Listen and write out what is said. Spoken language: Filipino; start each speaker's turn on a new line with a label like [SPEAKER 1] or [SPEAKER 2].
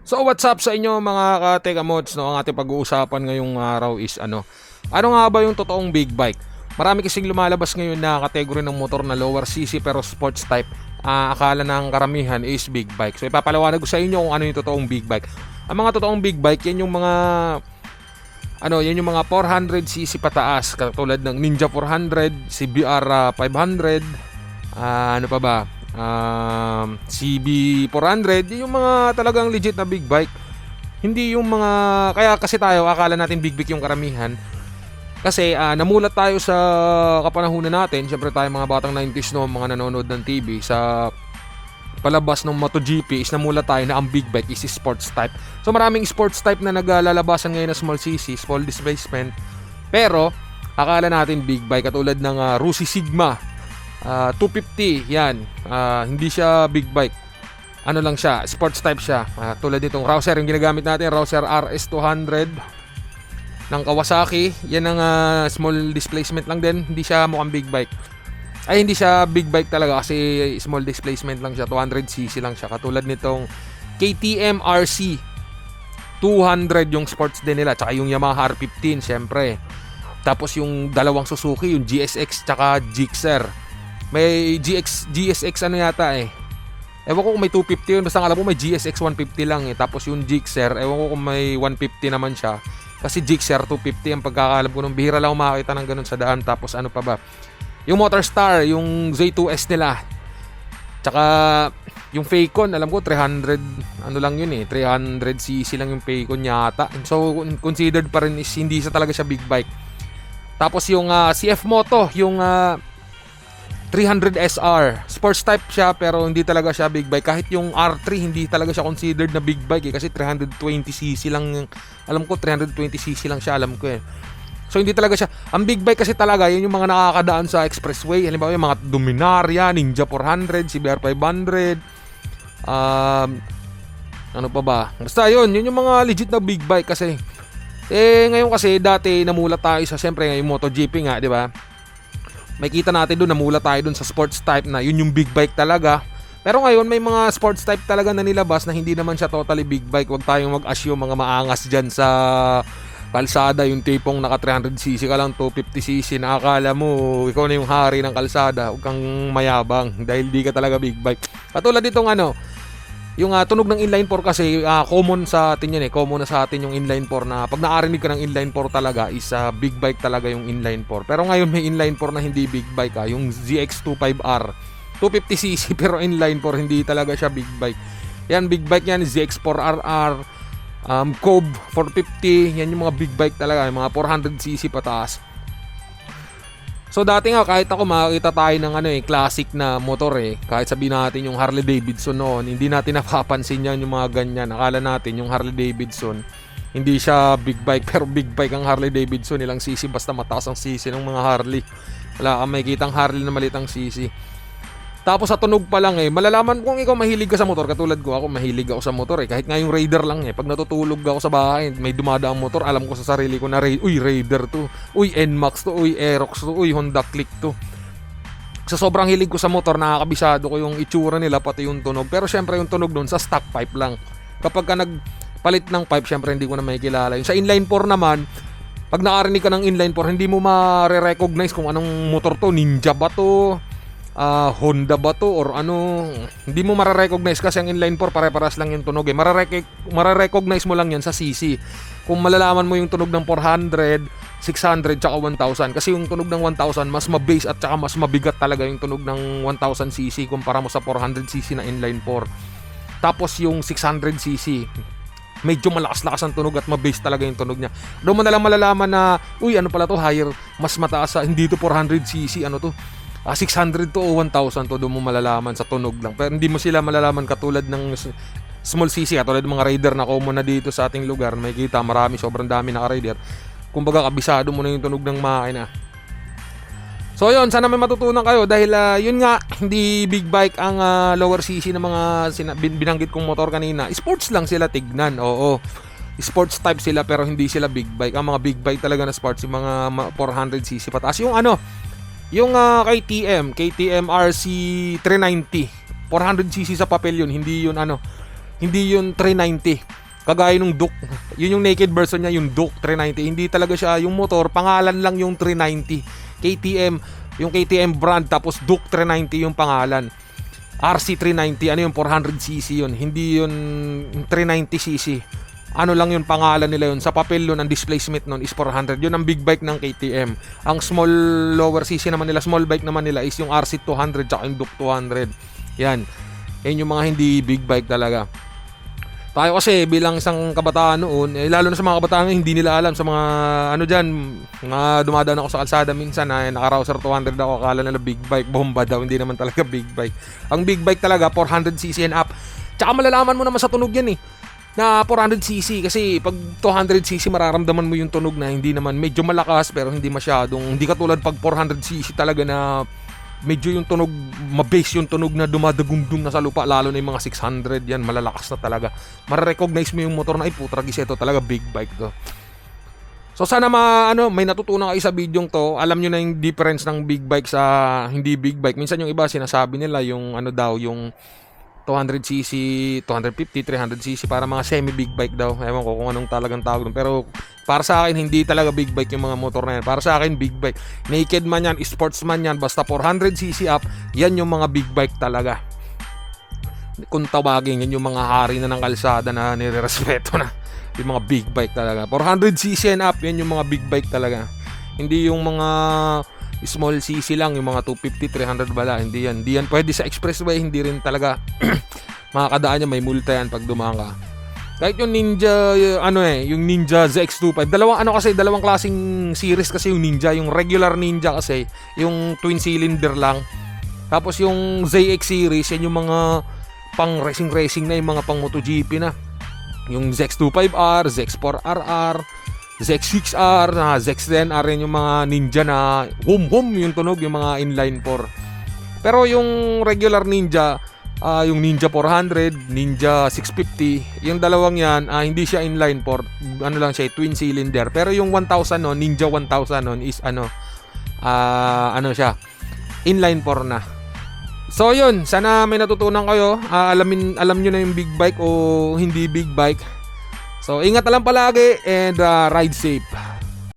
[SPEAKER 1] So what's up sa inyo mga ka-Teka Mods, no? Ang ating pag-uusapan ngayong araw is ano nga ba yung totoong big bike? Marami kasing lumalabas ngayon na kategory ng motor na lower cc pero sports type. Akala ng karamihan is big bike. So ipapaliwanag ko sa inyo kung ano yung totoong big bike. Ang mga totoong big bike, yan yung mga 400cc pataas, katulad ng Ninja 400, CBR 500, ano pa ba? CB400, yung mga talagang legit na big bike. Hindi yung mga, kaya kasi tayo akala natin big bike yung karamihan. Kasi namulat tayo sa kapanahunan natin. Syempre tayo mga batang 90s no, mga nanonood ng TV sa palabas ng MotoGP is namulat tayo na ang big bike is sports type. So maraming sports type na naglalabasan ngayon na small cc, small displacement. Pero akala natin big bike katulad ng Rossi Sigma 250, yan. Hindi siya big bike. Ano lang siya, sports type siya. Tulad nitong Rouser, yung ginagamit natin, Rouser RS200 ng Kawasaki. Yan ang small displacement lang din. Hindi siya mukhang big bike. Ay, hindi siya big bike talaga kasi small displacement lang siya. 200cc lang siya. Katulad nitong KTM RC 200 yung sports din nila. Tsaka yung Yamaha R15, syempre. Tapos yung dalawang Suzuki, yung GSX tsaka Gixxer. May GSX ano yata eh. Ewan ko kung may 250 yun. Basta alam ko may GSX 150 lang eh. Tapos yung Gixxer, ewan ko kung may 150 naman siya. Kasi Gixxer 250 ang pagkakalam ko. Nung bihira lang makakita ng ganun sa daan. Tapos ano pa ba? Yung Motorstar, yung Z2S nila. Tsaka yung Facon, alam ko 300, ano lang yun eh. 300cc lang yung Facon yata. So considered pa rin is hindi sa talaga siya big bike. Tapos yung CF Moto, yung 300SR, sports type siya pero hindi talaga siya big bike. Kahit yung R3 hindi talaga siya considered na big bike eh, kasi 320cc lang, alam ko 320cc lang siya, alam ko eh. So hindi talaga siya, ang big bike kasi talaga yun yung mga nakakadaan sa expressway. Halimbawa yung mga Dominaria, Ninja 400, CBR 500, ano pa ba, basta yun yung mga legit na big bike. Kasi ngayon kasi dati namulat tayo sa, siyempre yung MotoGP nga, di ba? May kita natin doon, namulat tayo doon sa sports type na yun yung big bike talaga. Pero ngayon may mga sports type talaga na nilabas na hindi naman siya totally big bike. Huwag tayong mag-assume mga maangas dyan sa kalsada, yung tipong naka 300cc ka lang, 250cc na akala mo ikaw na yung hari ng kalsada. Huwag kang mayabang dahil di ka talaga big bike. Katulad ditong yung tunog ng inline 4 kasi common sa atin yan eh. Common na sa atin yung inline 4 na pag naarinig ka ng inline 4 talaga is big bike talaga yung inline 4. Pero ngayon may inline 4 na hindi big bike yung ZX25R 250cc pero inline 4, hindi talaga siya big bike. Yan big bike yan, ZX4RR, Cove 450, yan yung mga big bike talaga, yung mga 400cc pataas. So dati nga kahit ako makakita tayo ng classic na motor kahit sabihin natin yung Harley Davidson noon, hindi natin napapansin yan yung mga ganyan. Akala natin yung Harley Davidson hindi siya big bike pero big bike ang Harley Davidson. Ilang cc basta mataas ang cc ng mga Harley. Wala kang makikitang Harley na maliit ang cc. Tapos sa tunog pa lang malalaman kung ikaw mahilig ka sa motor. Katulad ko, ako mahilig ako sa motor kahit nga yung Raider lang pag natutulog ako sa bahay, may dumadaang motor, alam ko sa sarili ko na uy Raider to, uy NMAX to, uy Aerox to, uy Honda Click to. Sa sobrang hilig ko sa motor, nakakabisado ko yung itsura nila pati yung tunog. Pero syempre yung tunog doon sa stock pipe lang. Kapag ka nagpalit ng pipe, syempre hindi ko na makikilala. Yung sa inline 4 naman, pag nakarinig ka ng inline 4, hindi mo ma-recognize kung anong motor to, Ninja ba to, Honda ba to, or ano. Hindi mo mararecognize kasi ang inline 4 pare-paras lang yung tunog Mararecognize mo lang yan sa cc. Kung malalaman mo yung tunog ng 400, 600 tsaka 1000, kasi yung tunog ng 1000 mas ma-bass at tsaka mas mabigat talaga yung tunog ng 1000cc kumpara mo sa 400cc na inline 4. Tapos yung 600cc medyo malakas-lakas ang tunog at ma-bass talaga yung tunog niya. Doon mo na lang malalaman na uy ano pala to, higher, mas mataas hindi to 400cc, ano to 600 to o 1000 to. Doon mo malalaman sa tunog lang. Pero hindi mo sila malalaman katulad ng small cc, katulad ng mga Raider na common na dito sa ating lugar. May kita marami, sobrang dami na Raider. Kumbaga kabisado mo na yung tunog ng makina. So yun, sana may matutunan kayo dahil yun nga, hindi big bike ang lower cc na mga binanggit kong motor kanina. Sports lang sila tignan, oo. Sports type sila pero hindi sila big bike. Ang mga big bike talaga na sports, yung mga 400cc pataas. Yung yung KTM RC 390 400cc sa papel yun, hindi yun 390. Kagaya nung Duke, yun yung naked version niya, yung Duke 390. Hindi talaga siya yung motor, pangalan lang yung 390. KTM, yung KTM brand, tapos Duke 390 yung pangalan. RC 390, ano yung 400cc yun, hindi yun 390cc. Ano lang yun, pangalan nila yun. Sa papel yun, ang displacement nun is 400. Yun ang big bike ng KTM. Ang small lower cc naman nila, small bike naman nila is yung RC 200 tsaka yung Duke 200. Yan yung mga hindi big bike talaga. Tayo kasi bilang isang kabataan noon, lalo na sa mga kabataan hindi nila alam, sa mga ano dyan, mga dumadaan ako sa kalsada minsan, naka-Rouser 200 ako, akala nila big bike, bomba daw, hindi naman talaga big bike. Ang big bike talaga 400cc and up. Tsaka malalaman mo naman sa tunog yan na 400cc, kasi pag 200cc mararamdaman mo yung tunog na hindi naman, medyo malakas pero hindi masyadong, hindi katulad pag 400cc talaga na medyo yung tunog, mabase yung tunog na dumadagundong na sa lupa, lalo na yung mga 600 yan, malalakas na talaga. Mare-recognize mo yung motor na, ay putragis, ito talaga big bike to. So sana may natutunan kayo sa video to. Alam nyo na yung difference ng big bike sa hindi big bike. Minsan yung iba sinasabi nila yung yung 200cc, 250, 300cc para mga semi-big bike daw. Ewan ko kung anong talagang tawag doon. Pero para sa akin, hindi talaga big bike yung mga motor na yan. Para sa akin, big bike. Naked man yan, sportsman yan, basta 400cc up, yan yung mga big bike talaga. Kung tawagin, yan yung mga hari na ng kalsada na nirerespeto na. Yung mga big bike talaga. 400cc and up, yan yung mga big bike talaga. Hindi yung mga small cc lang, yung mga 250, 300 bala, hindi yan pwede sa expressway, hindi rin talaga makakadaan yan, may multa yan pag dumaan ka. Kahit yung Ninja, yung Ninja ZX25, dalawang klaseng series kasi yung Ninja, yung regular Ninja kasi, yung twin cylinder lang. Tapos yung ZX series, yan yung mga pang racing na, yung mga pang MotoGP na. Yung ZX25R, ZX4RR, ZX6R, ZX10R, yung mga Ninja na hum yung tunog, yung mga inline 4. Pero yung regular Ninja, yung Ninja 400, Ninja 650, yung dalawang yan, hindi siya inline 4, lang siya, twin cylinder. Pero yung 1000 no, Ninja 1000 no, is siya, inline 4 na. So yun, sana may natutunan kayo. Alam nyo na yung big bike o hindi big bike. So ingat na lang palagi and ride safe.